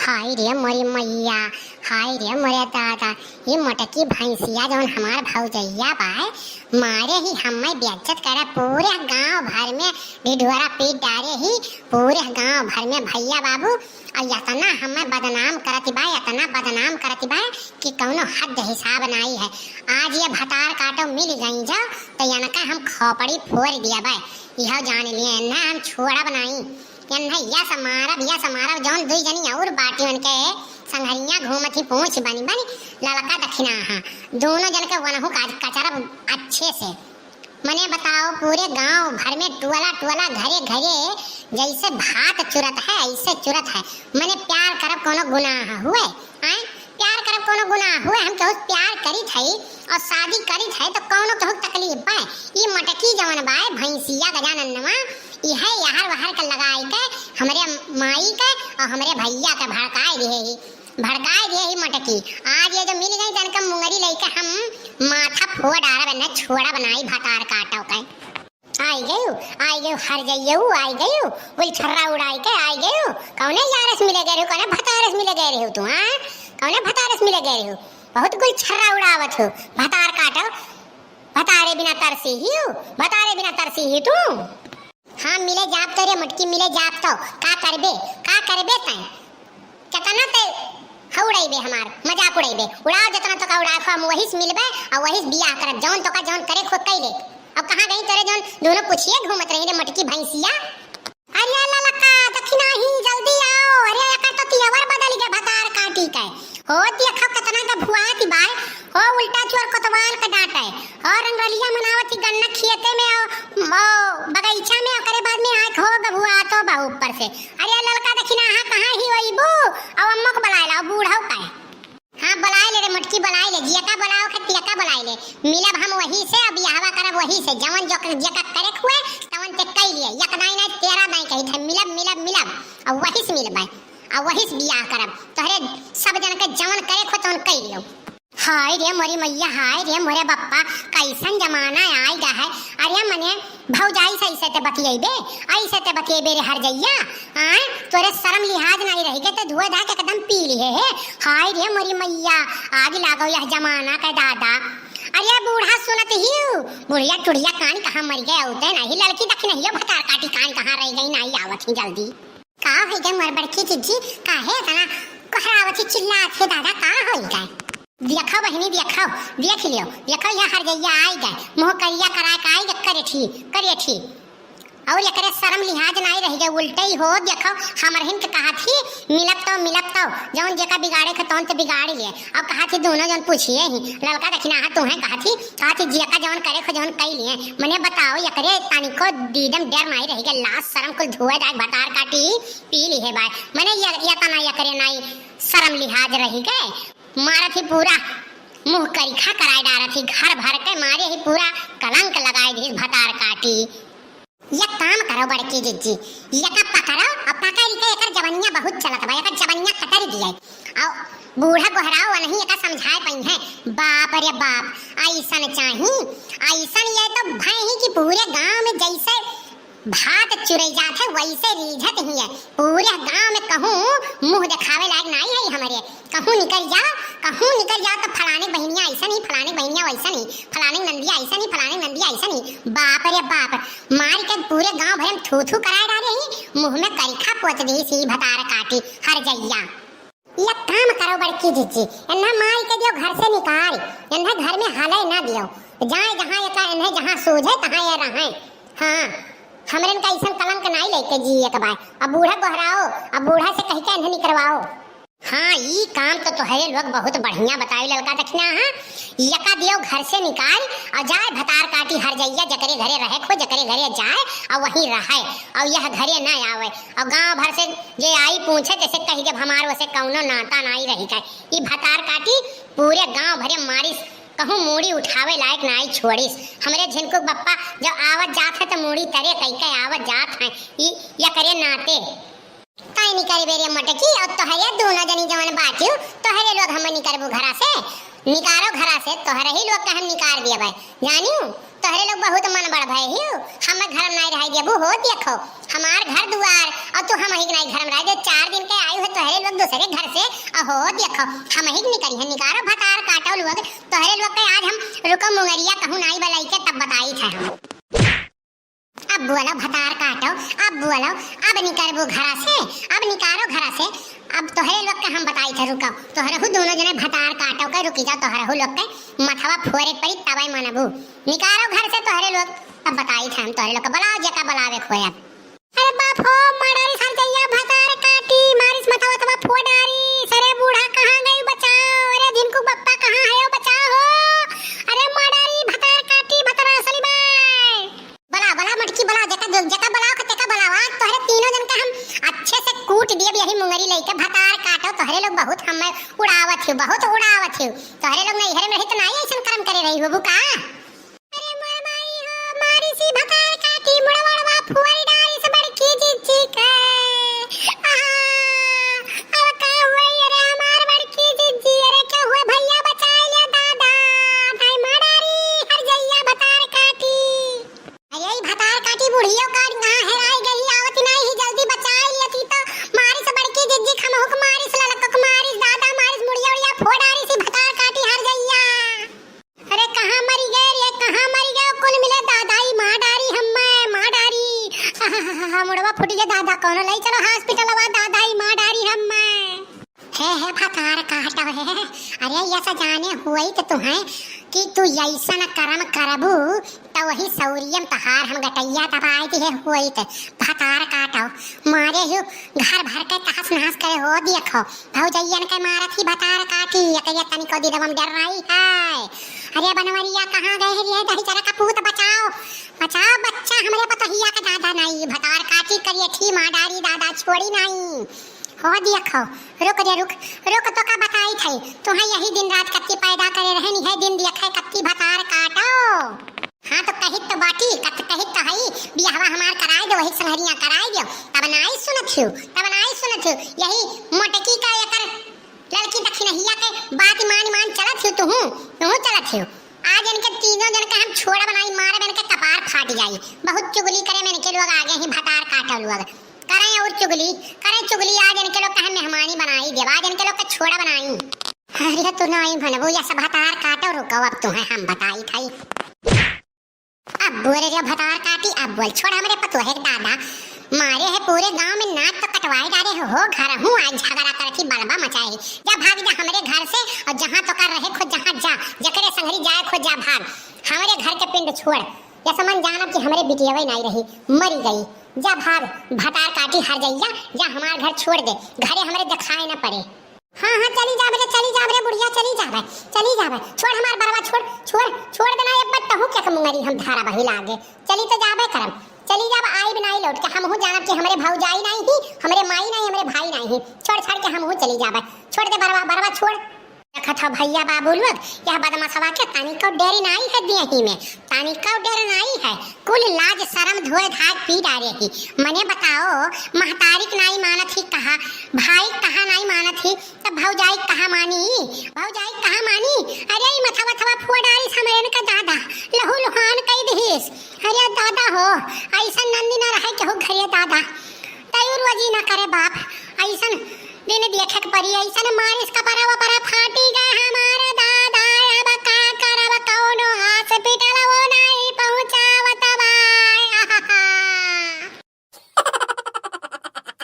हाय रे मोरी मैया, हाय रे मोरे दादा। ये मोटकी भैंसिया जौन हमार भौजैया बा मारे ही हमें बेइज्जत करे पूरे गांव भर में, ढिढोरा पीट डारे ही पूरे गांव भर में भैया बाबू। और इतना हमें बदनाम करती बा, इतना बदनाम करती बा कि कौनो हद हिसाब नहीं है। आज ये भतार काटो मिल गई जो तो इनका हम खोपड़ी फोड़ दिया बा, यह जान लिए ना हम छोड़ा बनाई या समारा जौन दुई जनी और बाटी उनके संघरिया घूमती पूछ बनी बनी ललका दक्षिणा। हाँ दोनों जन के वनहु कचरा अच्छे से मने बताओ पूरे गांव भर में टुअला टुअला घरे घरे जैसे भात चुरत है ऐसे चुरत है। मने प्यार करब कोनो गुनाह हुए आए, प्यार करब कोनो गुनाह हुए। हम कहू प्यार करी थई और शादी करी थई तो कोनो कहू तकलीफ बा। ये मटकी जवन बा भैंसिया गजाननवा यह यार वहार के लगाई के हमरे माई के और हमरे भैया के भड़काए दिए ही मटकी। आज ये जो मिल गई जन का मुंगरी लेके हम माथा फोड़ डारा बना छोड़ा बनाई भतार काटो के आई गयो हर जाइयो बोल छर्रा उड़ाई के आई गयो। कौने यारस मिले गए कौने भतारस मिले गए तू? हां कौने भतारस मिले गए? बहुत कोई छर्रा उड़ावत हो भतार काटो। भतारे बिना तरसी ही तू। हाँ मिले जाप तो रे मटकी मिले जाप तो का करबे तय कितना ते उड़ाइबे हमार मजाक उड़ाओ जितना तो का उड़ाओ हम वही से मिलबे और वही से बियाह करब जौन तो का जौन करे खो कई ले। अब कहां गई तेरे जौन दोनों पूछिए घूमत रही रे मटकी भैंसिया। अरे ललका दक्षिणा ही जल्दी आओ। अरे का तो तियावर बदल गए भतार काटी के हो देखो कितना का भुआती बाय हो उल्टा चोर कोतवाल का डांटे और रंगरलिया मनावती गन्ना खेते में बगीचा में करे बाद में आंख हो गभुआ तो बा ऊपर से। अरे ललका दक्षिणा हां कहां ही होइबू अब अम्मा को बुलाए बूढ़ा का। हां बुलाए ले रे मटकी बुलाए ले जिया बुलाओ के तिया बुलाए ले मिलब हम वही से अब यहवा करब वही से जवन जो जका करे हुए तवन ते कई लिए एक नहीं तेरा नहीं कही थे मिलब अब वही से मिलबे और वही से बियाह करब तोहरे सब जन के जवन करे खो तवन कई लियो। हाय रे मोरी मैया, हाय रे मोरे बप्पा कैसन जमाना आई गा है। अरे मने भौजाई से ऐसे ते बतिएबे रे हर जइया आए तोरे शर्म लिहाज नहीं रही तो धुआ धा के एकदम पी लिए है। हाय रे मोरी मैया आग लागो यह जमाना का दादा। अरे बूढ़ा सुनत ही बुढ़िया टुड़िया कान कहाँ मर गए होते नहीं लड़की दख नहीं भतार काटी कान कहाँ रह गई नहीं आवत ही जल्दी का हो गए मर बड़की चिज्जी काहे तना कहरावत ही चिल्लात है दादा का हो गए। देखो बहनी देख लियो यहाँ हर जइया आई गए मुँह करिया करा के आई करे ठीक और एकरे शर्म लिहाज नहीं रह गए उल्टे ही हो। देखो हमर हिन के कहा थी मिलब तो जौन जेका बिगाड़े के तौन तो बिगाड़ लिए। अब कहा थी दोनों जौन पूछिए ही ललका दक्षिणा तू है कहा थी जेका जौन करे खो जौन कई लिए। मने बताओ एकरे तानिको दीदम डर नहीं रह गए लाश शर्म कुल धुआ जाए भतार काटी पी ली है बाय। मने ये तना एकरे नहीं शर्म लिहाज रह गए मारा थी पूरा मुंह करीखा कराए डारा थी घर भर के मारे ही पूरा कलंक लगाए दी भतार काटी। ये काम करो बड़की जिज्जी ये का पकड़ो और पकड़ के एकर जवनिया बहुत चलत बा एकर जवनिया कतर दिए और बूढ़ा गोहराओ नहीं एका समझाए पई है। बाप रे बाप ऐसन चाही ऐसन ये तो भय ही कि पूरे गांव में जैसे भात चुरई जात है वैसे रीझत ही है पूरे गांव में। कहूँ मुंह दिखावे लायक नहीं है हमारे कहूँ निकल जाओ तो फलाने बहनिया ऐसा नहीं फलाने बहनिया वैसा नहीं फलाने नंदिया ऐसा नहीं फलाने नंदिया ऐसा नहीं। बाप रे बाप मार के पूरे गांव भर में थू करा डाले ही मुंह में करीखा पोत दी सी भतार काटी हर जइया। ये काम करो बड़की जिज्जी इन्हें मार के दियो घर से निकाल इन्हें घर में हाले ना दियो जाए जहाँ सूझे तहाँ ये रहे। हाँ हमरे का ऐसा कलंक नहीं लेके जी एक बार अब बूढ़ा गोहराओ अब बूढ़ा से कह के इन्हें निकलवाओ। हाँ ये काम तो तोहरे लोग बहुत बढ़िया बताए ललका दक्षिणा। हाँ यका दियो घर से निकाल और जाए भतार काटी हर जइया जकरे घरे रहे खो जकरे घरे जाए और वहीं रहे और यह घरे ना आवे और गांव भर से जे आई पूछे जैसे कही जब हमार वैसे कौनो नाता नहीं रही का ये भतार काटी पूरे गांव भरे मारिस कहूँ मूड़ी उठावे लायक नहीं छोड़ीस। हमरे झिनको बप्पा जब आवत जात है तो मूड़ी तरे कई आवत जात है ये करे नाते काई नहीं करे बेरे मटकी और तोहरे दोनों जनी जवन बाटियो तोहरे लोग हम निकरबू घरा से निकारो घरा से तोहरे ही लोग के हम निकार दिए भाई जानियो तोहरे लोग बहुत मन बढ़ भय हियो हम घर में नहीं रह देबू हो देखो हमार घर दुआर और तू हम ही नहीं घर में रह दे 4 दिन के आयु है तोहरे लोग दूसरे घर से हो देखो हम ही निकरी है निकारो भतार काटो लोग तोहरे लोग के आज हम रुको मुंगरिया कहूं नहीं बलाई के तब बताई था हम अब बोलो भतार काटो अब बोलो अब निकलबो घरा से अब निकारो घरा से अब तोहरे लोग के हम बताई थे रुको तोहरे हु दोनों जने भतार काटो के रुकी जा तोहरे हु लोग के मथवा फोरे पड़ी तबै मनबू निकारो घर से तोहरे लोग अब बताई थे हम तोहरे लोग के बुलाओ जका बुलावे खोया अरे बाप हो मारारी सर जइया भतार काटी मारिस मथवा तवा फोड़ारी सरे बूढ़ा कहां गई बचाओ अरे जिनको बप्पा कहां है बचाओ अरे मारारी भतार काटी भतरा असली बाय बला बला मटकी बला जका जका बलाओ के तका बलाओ आज तोहरे तीनों जन का हम अच्छे से कूट दिए यही मुंगरी लेके भतार काटो तोहरे लोग बहुत हम उड़ावत हो बहुत उड़ावत हो तोहरे लोग नहीं हरे में रही तो नहीं ऐसा कर्म करे रही हो बुका अरे मोर माई हो मारी सी भतार काटी मुड़वड़वा फुवारी डारी से बड़की जीजी के अब का हुआ अरे हमार बड़की जीजी अरे क्या हुआ भैया बचा ले दादा भाई मारारी हर जइया भतार काटी अरे भतार काटी बुढ़ियो का कहां हेराई गई आवत नहीं ही जल्दी बचा लेती तो मारी से बड़की जिज्जी खमहु के मारी से ललक के मारी दादा मारी मुड़िया उड़िया फोड़ारी से भतार काटी हर जइया अरे कहां मरी गए रे कहां मरी गए कुल मिले दादाई मां डारी मां डारी मुड़वा फुट गया दादा कौन ले चलो हॉस्पिटल वा दादाई मां डारी है भतार काटो है अरे ऐसा जाने हुई तो तुम्हें कि तू ऐसा न कर्म करबू तो वही सौरियम तहार हम गटैया दबाई दी है हुई तो भतार काटो मारे हो घर भर के तहस नहस करे हो देखो भौजैयन के मारत ही भतार काटी एकया तनिको दिलवम डर रही है अरे बनवरिया कहां गए रे दही चरा का पूत बचाओ बचाओ बच्चा हमरे पतहिया का दादा नहीं भतार काटी करिए ठी मां डारी दादा छोड़ी नहीं हो देखो रुक तो का बताई थई तुम्हें यही दिन रात कत्ती पैदा करे रहनी है दिन देखे कत्ती भतार काटो हां तो कहित तो बाटी कहित तो हई बियाहवा हमार कराई दो वही संहरिया कराई दो तब नाई सुनत हूं यही मोटकी का एकर लड़की दक्षिणहिया के बात मान चलत हूं तू चलत हूं आज इनके तीनों जन का हम छोड़ा बनाई मारे बन के कपार फाट जाई बहुत चुगली करे में इनके लोग आगे ही भतार काटो लोग करें और चुगली आज इनके लोग का हम मेहमानी बनाई देव आज इनके लोग का छोड़ा बनाई अरे तू नहीं भनबू या सब भतार काटो रुको अब तुम्हें हम बताई थई अब बोले रे भतार काटी अब बोल छोड़ हमरे पतो है दादा मारे है पूरे गांव में नाक तो कटवाए डाले हो घर हूं आज झगड़ा करती बलबा मचाई जा भाग जा हमरे घर से और जहां तो कर रहे खुद जहां जा जकरे संगरी जाए खुद जा भाग हमरे घर के पिंड छोड़ या समझ जाना कि हमरे बिटियावे नहीं रही मरी गई जा भाग भतार काटी हर जइया जा हमार घर छोड़ दे घरे हमरे दिखाए न पड़े हां चली जा रे बुढ़िया चली जाबे छोड़ हमार बरवा छोड़ देना एक बात कहूं क्या मुंगरी हम धारा बही लागे चली तो जाबे करम चली जाब आई बनाई लौट के हमहु जानब कि हमरे भौजाई नहीं ही हमरे माई नहीं हमरे भाई नहीं ही छोड़ के हमहु चली जाबे छोड़ दे बरवा छोड़ देखा भैया बाबू लोग यह बदमाशवा के तानी को डेरी नहीं है दिए में तानी को डेर नहीं है कुल लाज शर्म धोए धाय पी डाले ही मने बताओ महतारिक नहीं मानत ही कहा भाई कहा नहीं मानत ही तब भौजाई कहा मानी अरे मथवा फुआ डारी हमरे का दादा लहू लुहान कई दहिस अरे दादा हो ऐसा नंदी ना रहे के हो घरे दादा तयूर वजी ना करे बाप ऐसा दिन देखे परी ऐसा मारिस का परा फाटी गए हमार